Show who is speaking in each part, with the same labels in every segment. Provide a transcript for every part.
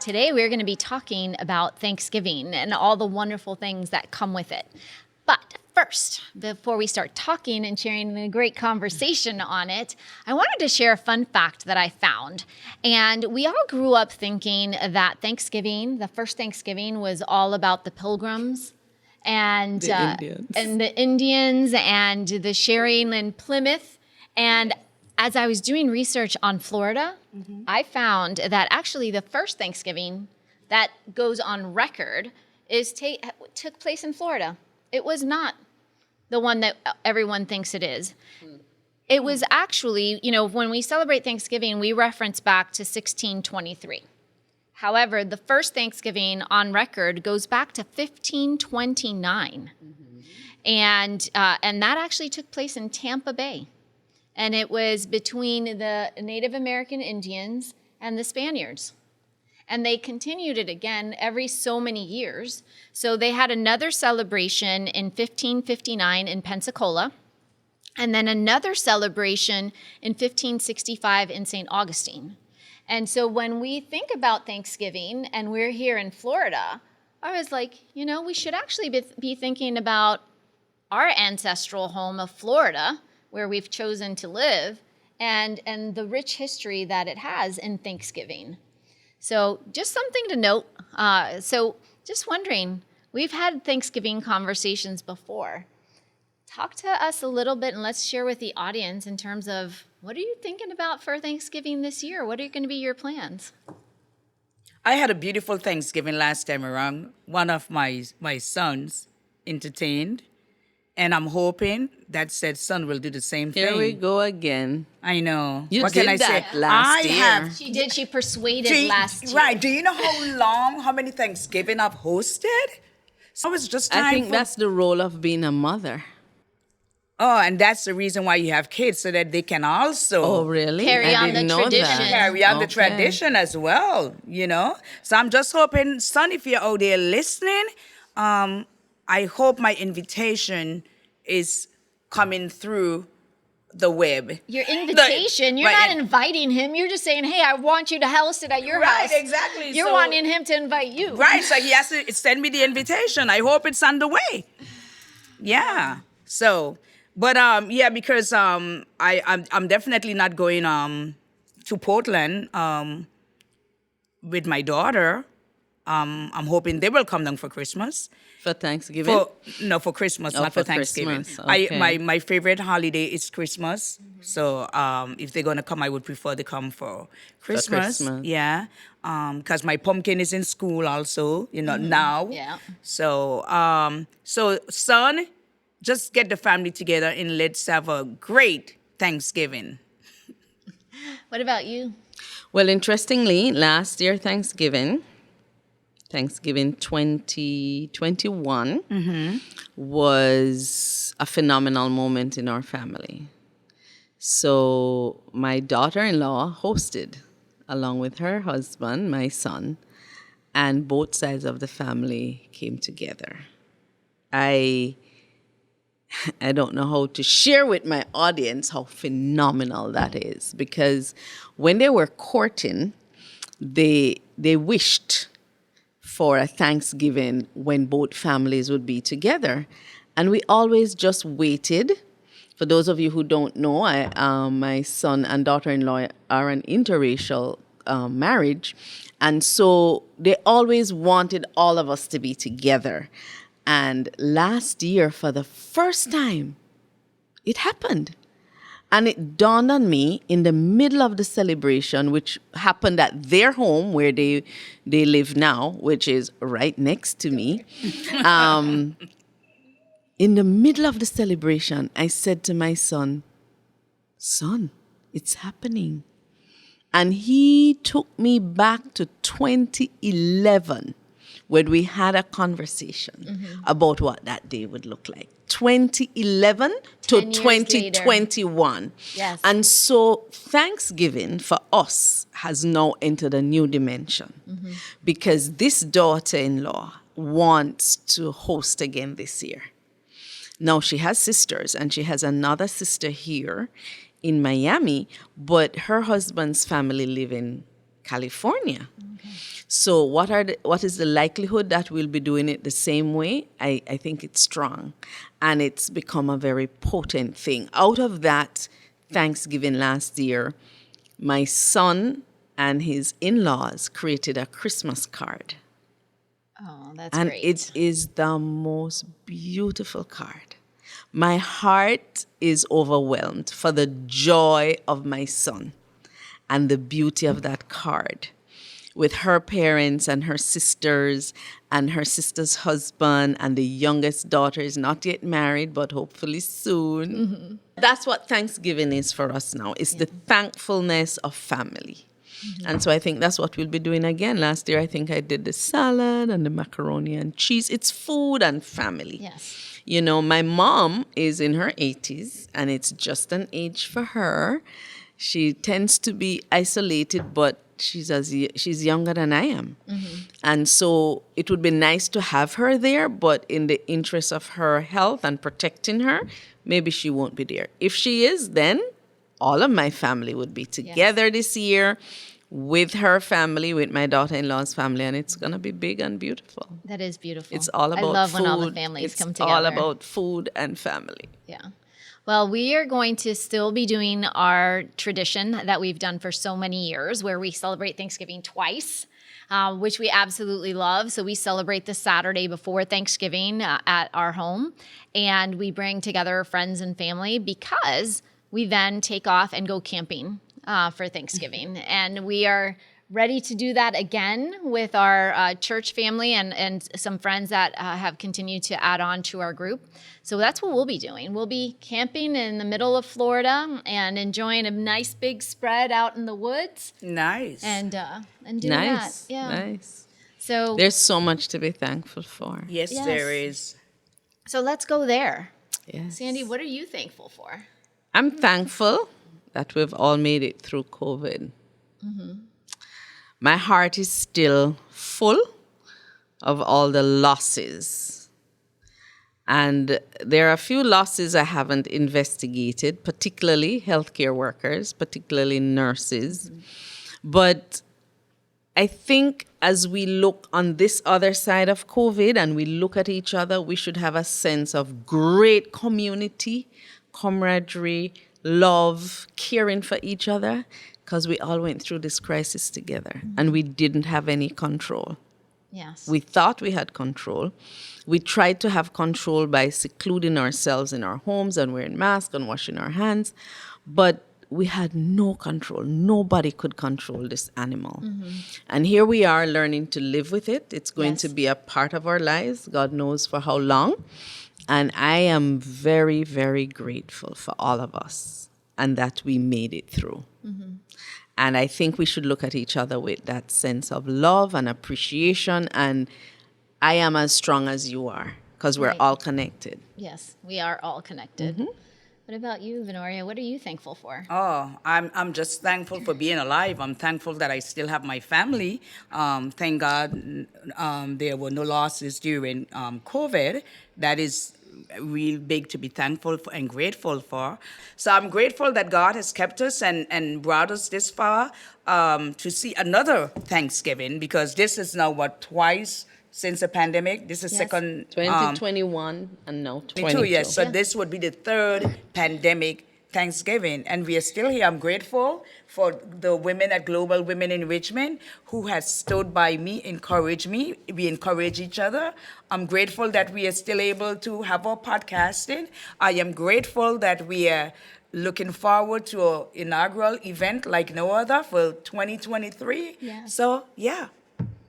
Speaker 1: Today we're going to be talking about Thanksgiving and all the wonderful things that come with it. But first, before we start talking and sharing a great conversation on it, I wanted to share a fun fact that I found. And we all grew up thinking that Thanksgiving, the first Thanksgiving, was all about the Pilgrims and the Indians and the sharing in Plymouth. And as I was doing research on Florida, I found that actually the first Thanksgiving that goes on record took place in Florida. It was not the one that everyone thinks it is. It was actually, when we celebrate Thanksgiving, we reference back to 1623. However, the first Thanksgiving on record goes back to 1529. And that actually took place in Tampa Bay. And it was between the Native American Indians and the Spaniards. And they continued it again every so many years. So they had another celebration in 1559 in Pensacola, and then another celebration in 1565 in St. Augustine. And so when we think about Thanksgiving and we're here in Florida, I was like, we should actually be thinking about our ancestral home of Florida, where we've chosen to live, and the rich history that it has in Thanksgiving. So just something to note. So just wondering, we've had Thanksgiving conversations before. Talk to us a little bit and let's share with the audience in terms of what are you thinking about for Thanksgiving this year? What are going to be your plans?
Speaker 2: I had a beautiful Thanksgiving last time around. One of my sons entertained, and I'm hoping that said son will do the same thing.
Speaker 3: Here we go again.
Speaker 2: I know.
Speaker 3: You
Speaker 2: what
Speaker 3: did
Speaker 2: can I
Speaker 3: that
Speaker 2: say?
Speaker 3: last year.
Speaker 1: She did. She persuaded last year.
Speaker 2: Right. Do you know how many Thanksgiving I've hosted? So it's just time
Speaker 3: I think that's the role of being a mother.
Speaker 2: Oh, and that's the reason why you have kids, so that they can also
Speaker 3: Oh, really?
Speaker 1: Carry
Speaker 3: I
Speaker 1: on
Speaker 3: didn't
Speaker 1: the
Speaker 3: know
Speaker 1: tradition.
Speaker 3: that.
Speaker 2: carry on the
Speaker 3: Okay.
Speaker 2: tradition as well, So I'm just hoping, son, if you're out there listening, I hope my invitation is coming through the web.
Speaker 1: Your invitation, you're not inviting him. You're just saying, hey, I want you to host it at your house.
Speaker 2: Right, exactly.
Speaker 1: You're
Speaker 2: So-
Speaker 1: wanting him to invite you.
Speaker 2: Right, so he has to send me the invitation. I hope it's on the way. Yeah. So, but because I'm definitely not going to Portland with my daughter. I'm hoping they will come down for Christmas.
Speaker 3: For Thanksgiving?
Speaker 2: For Christmas,
Speaker 3: Oh,
Speaker 2: not for
Speaker 3: for
Speaker 2: Thanksgiving.
Speaker 3: Christmas, okay.
Speaker 2: My favorite holiday is Christmas. So if they're gonna come, I would prefer they come for Christmas.
Speaker 3: Christmas.
Speaker 2: Yeah. Because my pumpkin is in school also, now.
Speaker 1: Yeah.
Speaker 2: So son, just get the family together and let's have a great Thanksgiving.
Speaker 1: What about you?
Speaker 3: Well, interestingly, last year Thanksgiving 2021 was a phenomenal moment in our family. So my daughter-in-law hosted along with her husband, my son, and both sides of the family came together. I don't know how to share with my audience how phenomenal that is, because when they were courting, they wished for a Thanksgiving when both families would be together. And we always just waited. For those of you who don't know, my son and daughter-in-law are an interracial marriage. And so they always wanted all of us to be together. And last year, for the first time, it happened. And it dawned on me in the middle of the celebration, which happened at their home where they live now, which is right next to me. In the middle of the celebration, I said to my son, it's happening. And he took me back to 2011 when we had a conversation about what that day would look like. 2011 to 2021.
Speaker 1: Yes.
Speaker 3: And so Thanksgiving for us has now entered a new dimension because this daughter-in-law wants to host again this year. Now she has sisters, and she has another sister here in Miami, but her husband's family live in California. Okay. So what is the likelihood that we'll be doing it the same way? I think it's strong. And it's become a very potent thing. Out of that Thanksgiving last year, my son and his in-laws created a Christmas card.
Speaker 1: Oh, that's
Speaker 3: And
Speaker 1: great.
Speaker 3: it is the most beautiful card. My heart is overwhelmed for the joy of my son and the beauty of that card, with her parents and her sisters and her sister's husband, and the youngest daughter is not yet married, but hopefully soon. That's what Thanksgiving is for us now. It's the thankfulness of family. And so I think that's what we'll be doing again. Last year, I think I did the salad and the macaroni and cheese. It's food and family.
Speaker 1: Yes.
Speaker 3: You know, my mom is in her 80s, and it's just an age for her. She tends to be isolated, but she's younger than I am. And so it would be nice to have her there, but in the interest of her health and protecting her, maybe she won't be there. If she is, then all of my family would be together this year with her family, with my daughter-in-law's family, and it's going to be big and beautiful.
Speaker 1: That is beautiful.
Speaker 3: It's all about
Speaker 1: I love
Speaker 3: food.
Speaker 1: when all the families come together.
Speaker 3: It's all about food and family.
Speaker 1: Yeah. Well, we are going to still be doing our tradition that we've done for so many years, where we celebrate Thanksgiving twice, which we absolutely love. So we celebrate the Saturday before Thanksgiving at our home, and we bring together friends and family, because we then take off and go camping for Thanksgiving. And we are ready to do that again with our church family and some friends that have continued to add on to our group. So that's what we'll be doing. We'll be camping in the middle of Florida and enjoying a nice big spread out in the woods.
Speaker 2: Nice.
Speaker 1: And do
Speaker 3: Nice.
Speaker 1: that. Yeah.
Speaker 3: Nice.
Speaker 1: So
Speaker 3: There's so much to be thankful for.
Speaker 2: Yes,
Speaker 1: Yes.
Speaker 2: there is.
Speaker 1: so let's go there.
Speaker 3: Yes.
Speaker 1: Sandy, what are you thankful for?
Speaker 3: I'm thankful that we've all made it through COVID. My heart is still full of all the losses. And there are a few losses I haven't investigated, particularly healthcare workers, particularly nurses. But I think as we look on this other side of COVID and we look at each other, we should have a sense of great community, camaraderie, love, caring for each other, because we all went through this crisis together and we didn't have any control.
Speaker 1: Yes.
Speaker 3: We thought we had control. We tried to have control by secluding ourselves in our homes and wearing masks and washing our hands, but we had no control. Nobody could control this animal. And here we are learning to live with it. It's going to be a part of our lives, God knows for how long. And I am very, very grateful for all of us and that we made it through. And I think we should look at each other with that sense of love and appreciation. And I am as strong as you are, because we're
Speaker 1: Right.
Speaker 3: all connected.
Speaker 1: Yes, we are all connected. What about you, Venoria? What are you thankful for?
Speaker 2: Oh, I'm just thankful for being alive. I'm thankful that I still have my family. Thank God there were no losses during COVID. That is real big to be thankful for and grateful for. So I'm grateful that God has kept us and brought us this far to see another Thanksgiving, because this is now twice since the pandemic. This is
Speaker 1: Yes.
Speaker 2: second
Speaker 3: 2021 and now 22.
Speaker 2: 22, yes. So
Speaker 1: Yeah.
Speaker 2: this would be the third pandemic Thanksgiving, and we are still here. I'm grateful for the women at Global Women Enrichment who has stood by me, encouraged me. We encourage each other. I'm grateful that we are still able to have our podcasting. I am grateful that we are looking forward to an inaugural event like no other for 2023.
Speaker 1: Yeah.
Speaker 2: So, yeah,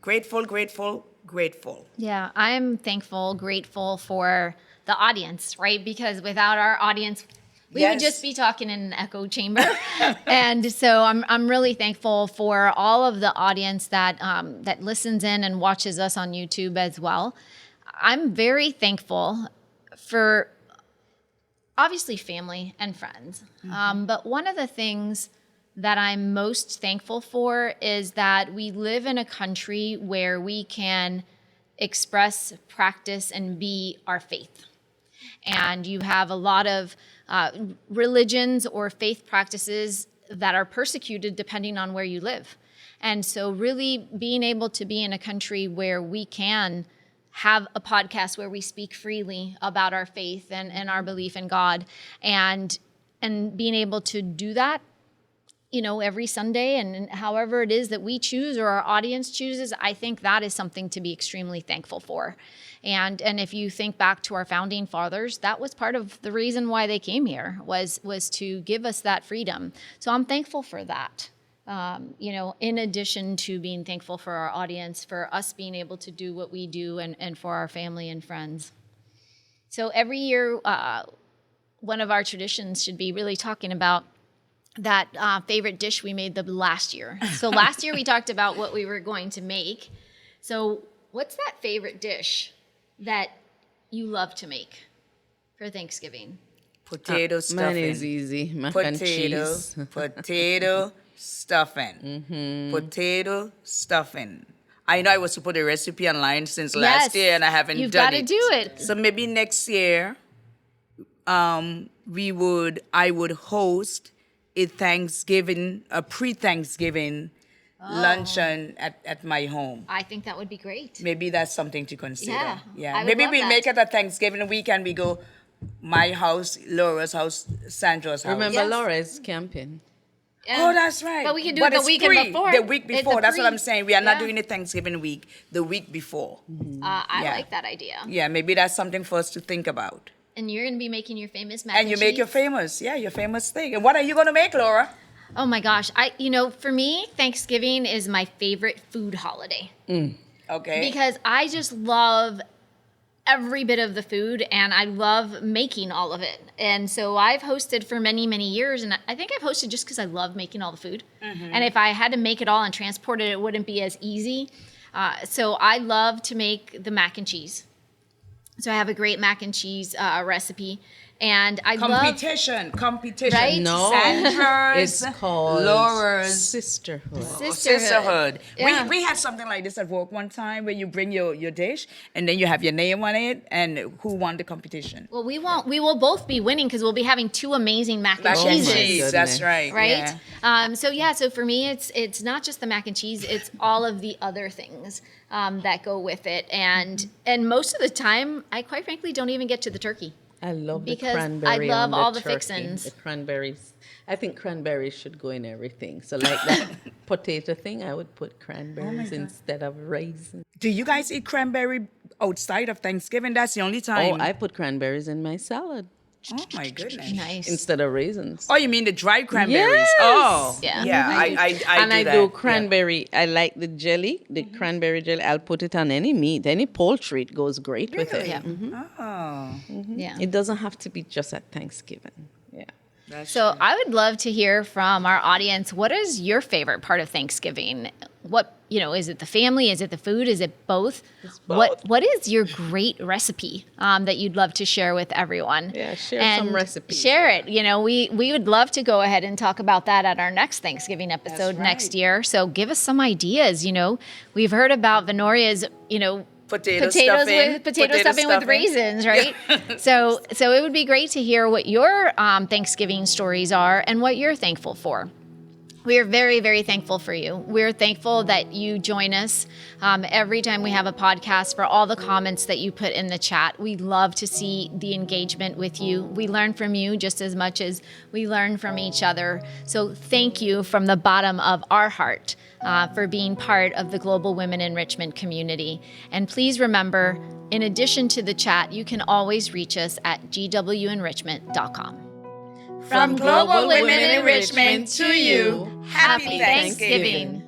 Speaker 2: grateful, grateful, grateful.
Speaker 1: Yeah, I'm thankful, grateful for the audience, right? Because without our audience, we would
Speaker 2: Yes.
Speaker 1: just be talking in an echo chamber. And so I'm really thankful for all of the audience that that listens in and watches us on YouTube as well. I'm very thankful for obviously family and friends. But one of the things that I'm most thankful for is that we live in a country where we can express, practice, and be our faith. And you have a lot of religions or faith practices that are persecuted depending on where you live. And so really being able to be in a country where we can have a podcast where we speak freely about our faith and our belief in God, and being able to do that, every Sunday and however it is that we choose or our audience chooses, I think that is something to be extremely thankful for. And if you think back to our founding fathers, that was part of the reason why they came here, was to give us that freedom. So I'm thankful for that. In addition to being thankful for our audience, for us being able to do what we do, and for our family and friends. So every year, one of our traditions should be really talking about that favorite dish we made the last year. So last year we talked about what we were going to make. So what's that favorite dish that you love to make for Thanksgiving?
Speaker 2: Potato stuffing.
Speaker 3: Mine is easy. Mac and cheese.
Speaker 2: Potato stuffing. Potato stuffing. I know I was to put a recipe online since last year, and I haven't
Speaker 1: You've
Speaker 2: done
Speaker 1: got to
Speaker 2: it.
Speaker 1: do it.
Speaker 2: So maybe next year, I would host a pre-Thanksgiving luncheon at my home.
Speaker 1: I think that would be great.
Speaker 2: Maybe that's something to consider.
Speaker 1: Yeah, I would
Speaker 2: Maybe
Speaker 1: love
Speaker 2: we'll
Speaker 1: that.
Speaker 2: make it a Thanksgiving week and we go my house, Laura's house, Sandra's house.
Speaker 3: Remember,
Speaker 1: Yes.
Speaker 3: Laura is camping.
Speaker 2: Oh, that's right.
Speaker 1: But we can do it the
Speaker 2: it's
Speaker 1: weekend before.
Speaker 2: The week
Speaker 1: It's
Speaker 2: before.
Speaker 1: a
Speaker 2: That's what
Speaker 1: pre-
Speaker 2: I'm saying. We are not
Speaker 1: yeah.
Speaker 2: doing it Thanksgiving week. The week before.
Speaker 1: I
Speaker 2: Yeah.
Speaker 1: like that idea.
Speaker 2: Yeah, maybe that's something for us to think about.
Speaker 1: And you're going to be making your famous mac
Speaker 2: And you make your
Speaker 1: cheese.
Speaker 2: your famous thing. And what are you going to make, Laura?
Speaker 1: Oh my gosh. For me, Thanksgiving is my favorite food holiday.
Speaker 2: Okay.
Speaker 1: Because I just love every bit of the food, and I love making all of it. And so I've hosted for many, many years, and I think I've hosted just because I love making all the food. And if I had to make it all and transport it, it wouldn't be as easy. So I love to make the mac and cheese. So I have a great mac and cheese recipe. And I
Speaker 2: competition.
Speaker 1: Right?
Speaker 3: No,
Speaker 2: Sandra's,
Speaker 3: it's called
Speaker 2: Laura's
Speaker 3: sisterhood.
Speaker 2: Sisterhood.
Speaker 1: Yeah.
Speaker 2: We had something like this at work one time where you bring your dish and then you have your name on it and who won the competition.
Speaker 1: Well, we will both be winning because we'll be having two amazing mac and
Speaker 2: Mac and
Speaker 1: cheeses.
Speaker 2: cheese, that's right.
Speaker 1: Right?
Speaker 2: Yeah.
Speaker 1: So for me, it's not just the mac and cheese, it's all of the other things that go with it. And most of the time, I quite frankly don't even get to the turkey.
Speaker 3: I love the
Speaker 1: Because I
Speaker 3: cranberry.
Speaker 1: love
Speaker 3: on
Speaker 1: all the
Speaker 3: turkey.
Speaker 1: fixins.
Speaker 3: The cranberries. I think cranberries should go in everything. So like that potato thing, I would put cranberries instead of raisins.
Speaker 2: Do you guys eat cranberry outside of Thanksgiving? That's the only time.
Speaker 3: Oh, I put cranberries in my salad
Speaker 2: Oh my goodness.
Speaker 1: Nice.
Speaker 3: instead of raisins.
Speaker 2: Oh, you mean the dried cranberries?
Speaker 3: Yes.
Speaker 2: Oh,
Speaker 1: Yeah.
Speaker 2: yeah. I
Speaker 3: do cranberry. I like the jelly, the cranberry jelly. I'll put it on any meat, any poultry. It goes great with it.
Speaker 1: Yeah.
Speaker 2: Oh,
Speaker 1: Yeah.
Speaker 3: It doesn't have to be just at Thanksgiving. Yeah.
Speaker 1: So I would love to hear from our audience. What is your favorite part of Thanksgiving? What, is it the family? Is it the food? Is it both?
Speaker 3: both.
Speaker 1: What is your great recipe that you'd love to share with everyone?
Speaker 3: Yeah, share some
Speaker 1: And
Speaker 3: recipes.
Speaker 1: Share it. We would love to go ahead and talk about that at our next Thanksgiving episode
Speaker 2: right.
Speaker 1: next year. So give us some ideas. We've heard about Venoria's,
Speaker 2: potato
Speaker 1: stuffing with raisins, right? So it would be great to hear what your Thanksgiving stories are and what you're thankful for. We are very, very thankful for you. We're thankful that you join us every time we have a podcast, for all the comments that you put in the chat. We love to see the engagement with you. We learn from you just as much as we learn from each other. So thank you from the bottom of our heart for being part of the Global Women Enrichment community. And please remember, in addition to the chat, you can always reach us at GWEnrichment.com.
Speaker 2: From Global Women Enrichment to you, happy Thanksgiving.